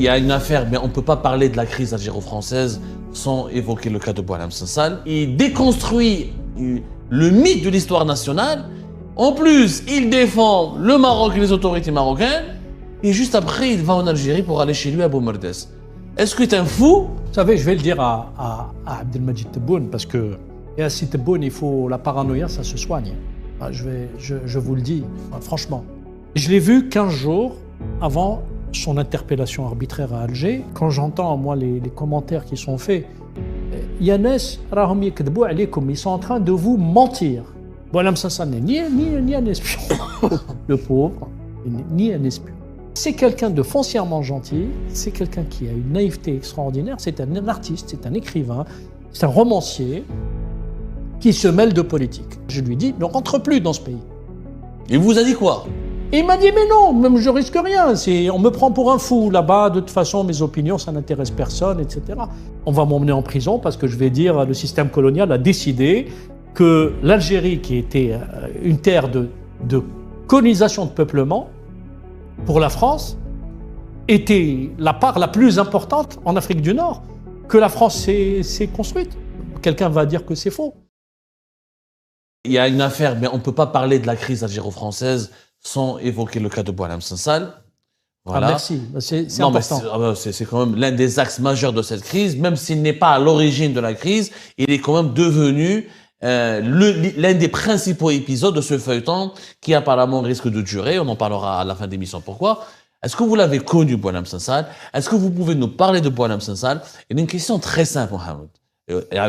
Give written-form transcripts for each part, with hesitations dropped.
Il y a une affaire, mais on ne peut pas parler de la crise algéro-française sans évoquer le cas de Boualem Sansal. Il déconstruit le mythe de l'histoire nationale. En plus, il défend le Maroc et les autorités marocaines. Et juste après, il va en Algérie pour aller chez lui à Boumerdes. Est-ce que tu es un fou? Vous savez, je vais le dire à Abdelmajid Tebboune, parce que et à Tebboune, il faut la paranoïa, ça se soigne. Je vous le dis, franchement. Je l'ai vu 15 jours avant son interpellation arbitraire à Alger. Quand j'entends, moi, les commentaires qui sont faits, Yanes, Rahom Yekdebou alaykoum, ils sont en train de vous mentir. Boualem Sansal n'est ni un espion, le pauvre, ni un espion. C'est quelqu'un de foncièrement gentil, c'est quelqu'un qui a une naïveté extraordinaire, c'est un artiste, c'est un écrivain, c'est un romancier qui se mêle de politique. Je lui dis, ne rentre plus dans ce pays. Il vous a dit quoi? Et il m'a dit, mais non, même je risque rien, on me prend pour un fou là-bas, de toute façon mes opinions, ça n'intéresse personne, etc. On va m'emmener en prison parce que je vais dire, le système colonial a décidé que l'Algérie, qui était une terre de colonisation de peuplement, pour la France, était la part la plus importante en Afrique du Nord que la France s'est construite. Quelqu'un va dire que c'est faux. Il y a une affaire, mais on ne peut pas parler de la crise algéro-française sans évoquer le cas de Boualem Sansal. Voilà. Ah merci, c'est important. C'est quand même l'un des axes majeurs de cette crise, même s'il n'est pas à l'origine de la crise, il est quand même devenu l'un des principaux épisodes de ce feuilleton qui apparemment risque de durer. On en parlera à la fin de l'émission. Pourquoi? Est-ce que vous l'avez connu, Boualem Sansal? Est-ce que vous pouvez nous parler de Boualem Sansal? Il y a une question très simple, Mohamed.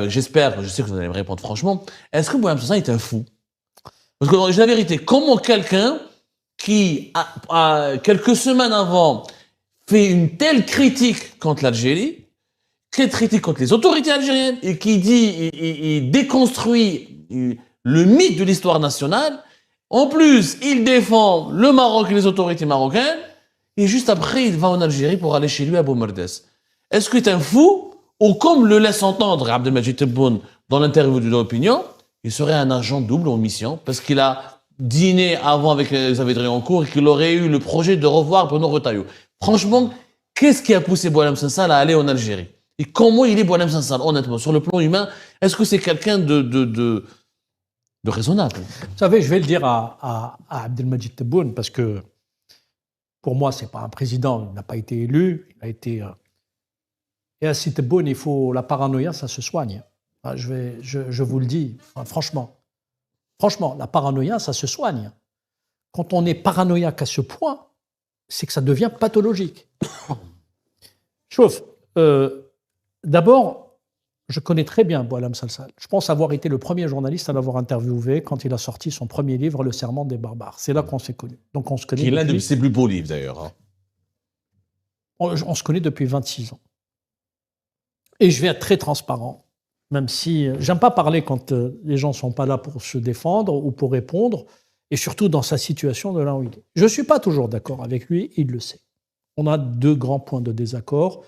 J'espère, je sais que vous allez me répondre franchement. Est-ce que Boualem Sansal est un fou? Parce que je dis la vérité, comment quelqu'un qui, quelques semaines avant, fait une telle critique contre l'Algérie, critique contre les autorités algériennes, et qui dit, il déconstruit le mythe de l'histoire nationale, en plus, il défend le Maroc et les autorités marocaines, et juste après, il va en Algérie pour aller chez lui à Boumerdes. Est-ce que tu es un fou? Ou comme le laisse entendre Abdelmajid Tebboune dans l'interview de l'opinion, il serait un agent double en mission, parce qu'il a dîné avant avec Xavier Driancourt et qu'il aurait eu le projet de revoir Bruno Retailleau. Franchement, qu'est-ce qui a poussé Boualem Sansal à aller en Algérie? Et comment il est Boualem Sansal, honnêtement, sur le plan humain? Est-ce que c'est quelqu'un de raisonnable? Vous savez, je vais le dire à Abdelmajid Tebboune, parce que pour moi, ce n'est pas un président, il n'a pas été élu, il a été... Et à Tebboune, il faut la paranoïa, ça se soigne. Je vous le dis, franchement. Franchement, la paranoïa, ça se soigne. Quand on est paranoïaque à ce point, c'est que ça devient pathologique. Chauffe. D'abord, je connais très bien Boualem Sansal. Je pense avoir été le premier journaliste à l'avoir interviewé quand il a sorti son premier livre, Le Serment des barbares. C'est là qu'on s'est connus. Donc on se connaît. Qui est l'un de ses plus beaux livres d'ailleurs. Hein. On se connaît depuis 26 ans. Et je vais être très transparent, même si j'aime pas parler quand les gens sont pas là pour se défendre ou pour répondre, et surtout dans sa situation de là où il est. Je suis pas toujours d'accord avec lui, il le sait. On a deux grands points de désaccord.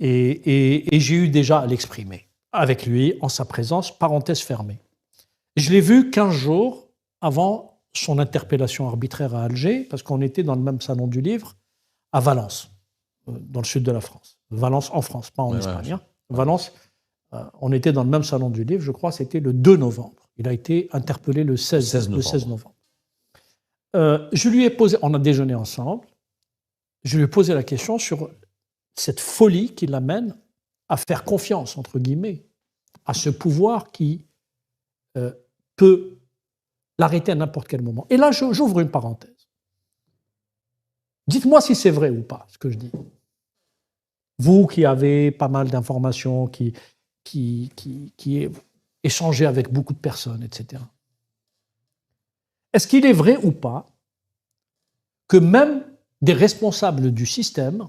Et j'ai eu déjà à l'exprimer avec lui, en sa présence, parenthèse fermée. Je l'ai vu 15 jours avant son interpellation arbitraire à Alger, parce qu'on était dans le même salon du livre, à Valence, dans le sud de la France. Valence en France, pas en Espagne. Hein. Valence, on était dans le même salon du livre, je crois, c'était le 2 novembre. Il a été interpellé le 16 novembre. Je lui ai posé, on a déjeuné ensemble, je lui ai posé la question sur cette folie qui l'amène à faire confiance, entre guillemets, à ce pouvoir qui peut l'arrêter à n'importe quel moment. Et là, j'ouvre une parenthèse. Dites-moi si c'est vrai ou pas, ce que je dis. Vous qui avez pas mal d'informations, qui échangez avec beaucoup de personnes, etc. Est-ce qu'il est vrai ou pas que même des responsables du système,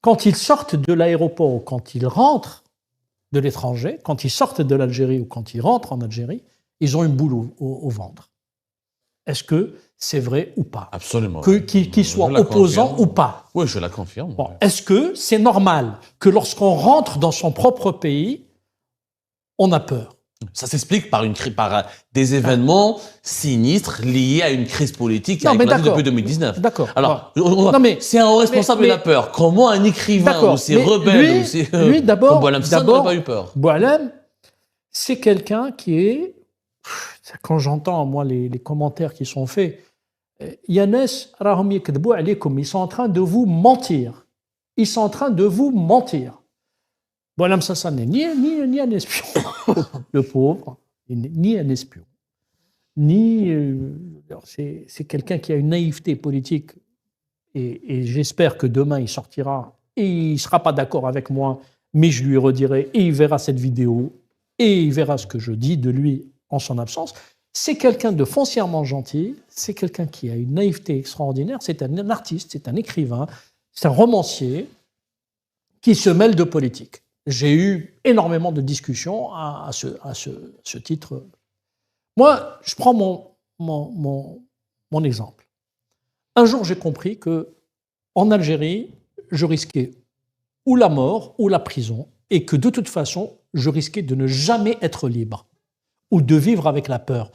quand ils sortent de l'aéroport ou quand ils rentrent de l'étranger, quand ils sortent de l'Algérie ou quand ils rentrent en Algérie, ils ont une boule au ventre? Est-ce que c'est vrai ou pas? Absolument. Qu'ils soient opposants ou pas? Oui, je la confirme. Bon, est-ce que c'est normal que lorsqu'on rentre dans son propre pays, on a peur? Ça s'explique par des événements sinistres liés à une crise politique qui a éclaté depuis 2019. D'accord. Alors, c'est un responsable de la peur. Comment un écrivain aussi rebelle, comme Boualem Sansal n'aurait pas eu peur? Boualem, c'est quelqu'un qui est... Quand j'entends, moi, les commentaires qui sont faits, Yanes, ils sont en train de vous mentir. Ils sont en train de vous mentir. Boualem Sansal n'est ni un espion, le pauvre, ni un espion, c'est quelqu'un qui a une naïveté politique et j'espère que demain il sortira et il ne sera pas d'accord avec moi, mais je lui redirai et il verra cette vidéo et il verra ce que je dis de lui en son absence. C'est quelqu'un de foncièrement gentil, c'est quelqu'un qui a une naïveté extraordinaire, c'est un artiste, c'est un écrivain, c'est un romancier qui se mêle de politique. J'ai eu énormément de discussions à ce titre. Moi, je prends mon exemple. Un jour, j'ai compris qu'en Algérie, je risquais ou la mort ou la prison et que de toute façon, je risquais de ne jamais être libre ou de vivre avec la peur.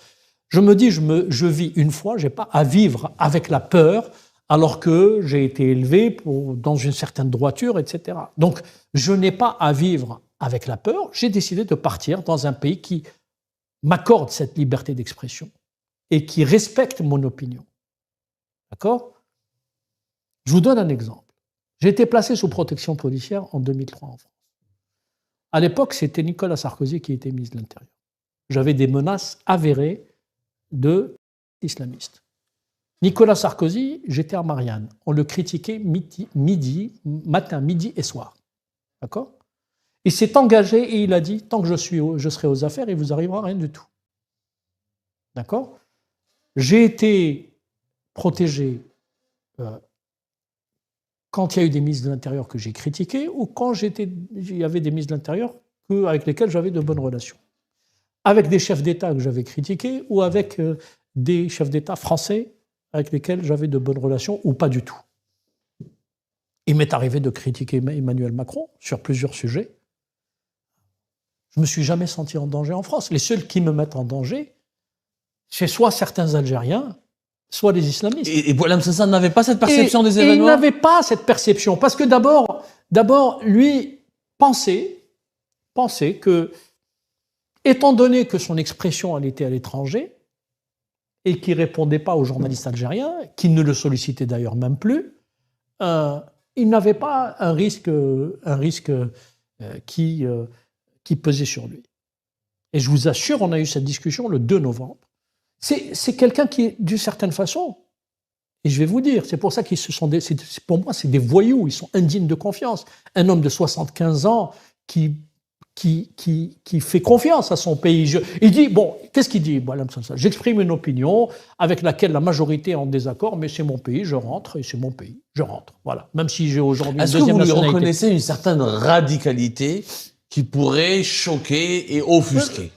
Je me dis, je vis une fois, je n'ai pas à vivre avec la peur alors que j'ai été élevé dans une certaine droiture, etc. Donc, je n'ai pas à vivre avec la peur. J'ai décidé de partir dans un pays qui m'accorde cette liberté d'expression et qui respecte mon opinion. D'accord ? Je vous donne un exemple. J'ai été placé sous protection policière en 2003 en France. À l'époque, c'était Nicolas Sarkozy qui était ministre de l'Intérieur. J'avais des menaces avérées d'islamistes. Nicolas Sarkozy, j'étais à Marianne. On le critiquait matin, midi et soir. D'accord ? Il s'est engagé et il a dit, tant que je serai aux affaires, il ne vous arrivera rien du tout. D'accord ? J'ai été protégé quand il y a eu des ministres de l'Intérieur que j'ai critiqués ou quand il y avait des ministres de l'Intérieur avec lesquels j'avais de bonnes relations. Avec des chefs d'État que j'avais critiqués ou avec des chefs d'État français avec lesquels j'avais de bonnes relations ou pas du tout. Il m'est arrivé de critiquer Emmanuel Macron sur plusieurs sujets. Je ne me suis jamais senti en danger en France. Les seuls qui me mettent en danger, c'est soit certains Algériens, soit les islamistes. Et Boualem Sansal n'avait pas cette perception des événements ? Il n'avait pas cette perception. Parce que d'abord lui, pensait que, étant donné que son expression elle était à l'étranger, et qui ne répondait pas aux journalistes algériens, qui ne le sollicitaient d'ailleurs même plus, il n'avait pas un risque qui pesait sur lui. Et je vous assure, on a eu cette discussion le 2 novembre. C'est quelqu'un qui, d'une certaine façon, et je vais vous dire, c'est pour ça qu'ils pour moi, c'est des voyous, ils sont indignes de confiance. Un homme de 75 ans qui fait confiance à son pays. Il dit, qu'est-ce qu'il dit, Boualem Sansal ? J'exprime une opinion avec laquelle la majorité est en désaccord, mais c'est mon pays, je rentre, et c'est mon pays, je rentre. Voilà. Même si j'ai aujourd'hui une deuxième nationalité. Est-ce que vous lui reconnaissez une certaine radicalité qui pourrait choquer et offusquer ?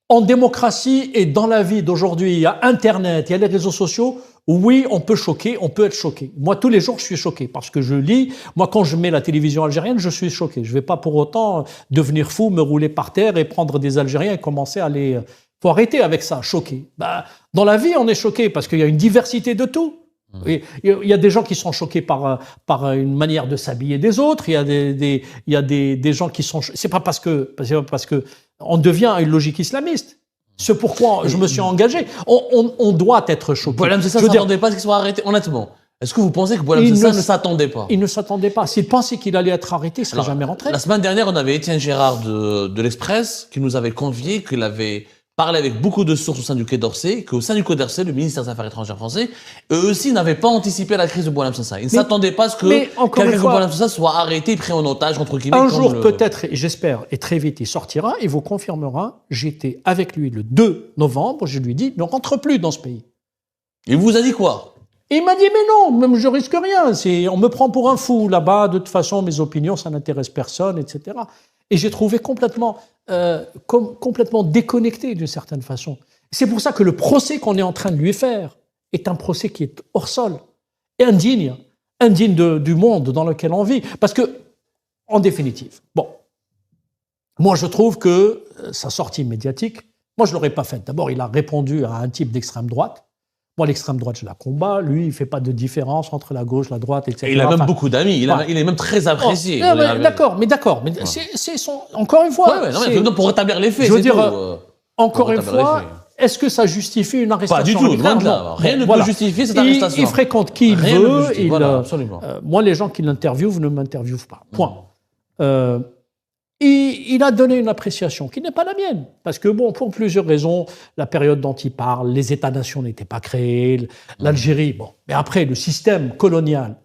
En démocratie et dans la vie d'aujourd'hui, il y a Internet, il y a les réseaux sociaux. Oui, on peut être choqué. Moi, tous les jours, je suis choqué parce que je lis. Moi, quand je mets la télévision algérienne, je suis choqué. Je ne vais pas pour autant devenir fou, me rouler par terre et prendre des Algériens et commencer à les... Faut arrêter avec ça, choqué. Dans la vie, on est choqué parce qu'il y a une diversité de tout. Il y a des gens qui sont choqués par une manière de s'habiller des autres. Il y a des gens qui sont... C'est pas parce que on devient une logique islamiste. C'est pourquoi je me suis engagé. On doit être choqué. Boualem Sansal ne s'attendait pas à ce qu'il soit arrêté, honnêtement. Est-ce que vous pensez que Boualem Sansal ne s'attendait pas ? Il ne s'attendait pas. S'il pensait qu'il allait être arrêté, il ne serait jamais rentré. La semaine dernière, on avait Étienne Gérard de l'Express qui nous avait confié qu'il avait parlé avec beaucoup de sources au sein du Quai d'Orsay, qu'au sein du Quai d'Orsay, le ministère des Affaires étrangères français, eux aussi n'avaient pas anticipé la crise de Boualem Sansal. Ils ne s'attendaient pas à ce que quelqu'un comme Boualem Sansal soit arrêté et pris en otage, entre guillemets. Un jour, peut-être, j'espère, et très vite, il sortira, il vous confirmera, j'étais avec lui le 2 novembre, je lui dis, ne rentre plus dans ce pays. Il vous a dit quoi ? Il m'a dit, mais non, même je risque rien, on me prend pour un fou là-bas, de toute façon, mes opinions, ça n'intéresse personne, etc. Et j'ai trouvé complètement déconnecté d'une certaine façon. C'est pour ça que le procès qu'on est en train de lui faire est un procès qui est hors sol, et indigne du monde dans lequel on vit. Parce que, en définitive, Moi, je trouve que sa sortie médiatique, moi, je ne l'aurais pas faite. D'abord, il a répondu à un type d'extrême droite. Moi, l'extrême droite, je la combats. Lui, il ne fait pas de différence entre la gauche, la droite, etc. Et il a même beaucoup d'amis. Il est même très apprécié. D'accord. Encore une fois. Pour rétablir les faits. Je veux dire, encore une fois, est-ce que ça justifie une arrestation? Pas du tout, loin de là. Rien ne peut justifier cette arrestation. Il fréquente qui il veut. Absolument. Moi, les gens qui l'interviewent ne m'interviewent pas. Point. Il a donné une appréciation qui n'est pas la mienne. Parce que, bon, pour plusieurs raisons, la période dont il parle, les États-nations n'étaient pas créés, l'Algérie, bon. Mais après, le système colonial,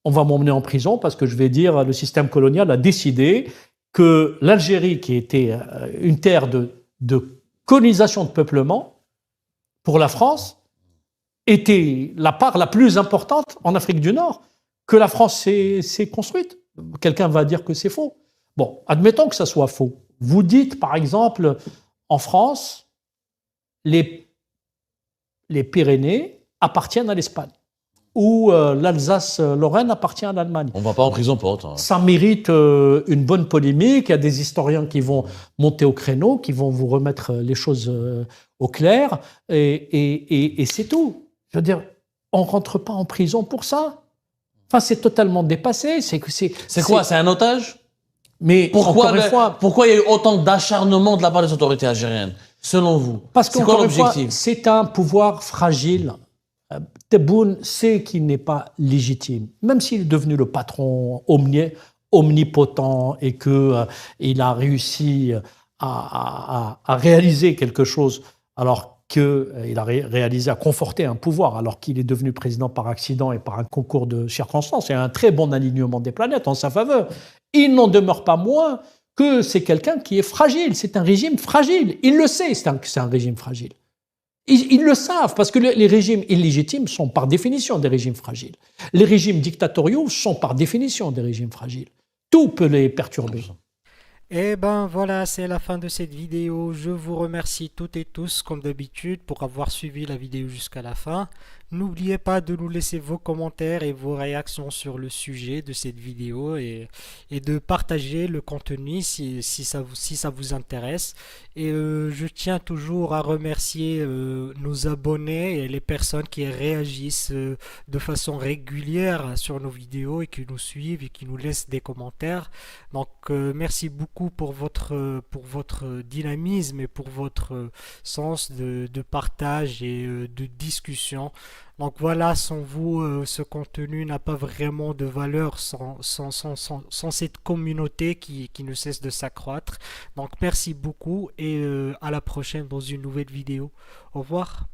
on va m'emmener en prison parce que je vais dire, le système colonial a décidé que l'Algérie, qui était une terre de colonisation de peuplement, pour la France, était la part la plus importante en Afrique du Nord que la France s'est construite. Quelqu'un va dire que c'est faux. Bon, admettons que ça soit faux. Vous dites, par exemple, en France, les Pyrénées appartiennent à l'Espagne ou l'Alsace-Lorraine appartient à l'Allemagne. On ne va pas en prison pour autant. Ça mérite une bonne polémique. Il y a des historiens qui vont monter au créneau, qui vont vous remettre les choses au clair, et c'est tout. Je veux dire, on ne rentre pas en prison pour ça. Enfin, c'est totalement dépassé. C'est quoi? C'est un otage? Mais pourquoi il y a eu autant d'acharnement de la part des autorités algériennes, selon vous? Parce qu'encore une fois, c'est un pouvoir fragile. Tebboune sait qu'il n'est pas légitime, même s'il est devenu le patron omnipotent et qu'il a réussi à réaliser quelque chose, alors qu'il a réalisé à conforter un pouvoir, alors qu'il est devenu président par accident et par un concours de circonstances et un très bon alignement des planètes en sa faveur. Il n'en demeure pas moins que c'est quelqu'un qui est fragile. C'est un régime fragile. Il le sait, c'est un régime fragile. Ils le savent, parce que les régimes illégitimes sont par définition des régimes fragiles. Les régimes dictatoriaux sont par définition des régimes fragiles. Tout peut les perturber. Et ben voilà, c'est la fin de cette vidéo. Je vous remercie toutes et tous, comme d'habitude, pour avoir suivi la vidéo jusqu'à la fin. N'oubliez pas de nous laisser vos commentaires et vos réactions sur le sujet de cette vidéo et de partager le contenu si ça vous intéresse. Et je tiens toujours à remercier nos abonnés et les personnes qui réagissent de façon régulière sur nos vidéos et qui nous suivent et qui nous laissent des commentaires. Donc merci beaucoup pour votre dynamisme et pour votre sens de partage et de discussion. Donc voilà, sans vous, ce contenu n'a pas vraiment de valeur sans cette communauté qui ne cesse de s'accroître. Donc merci beaucoup et à la prochaine dans une nouvelle vidéo. Au revoir.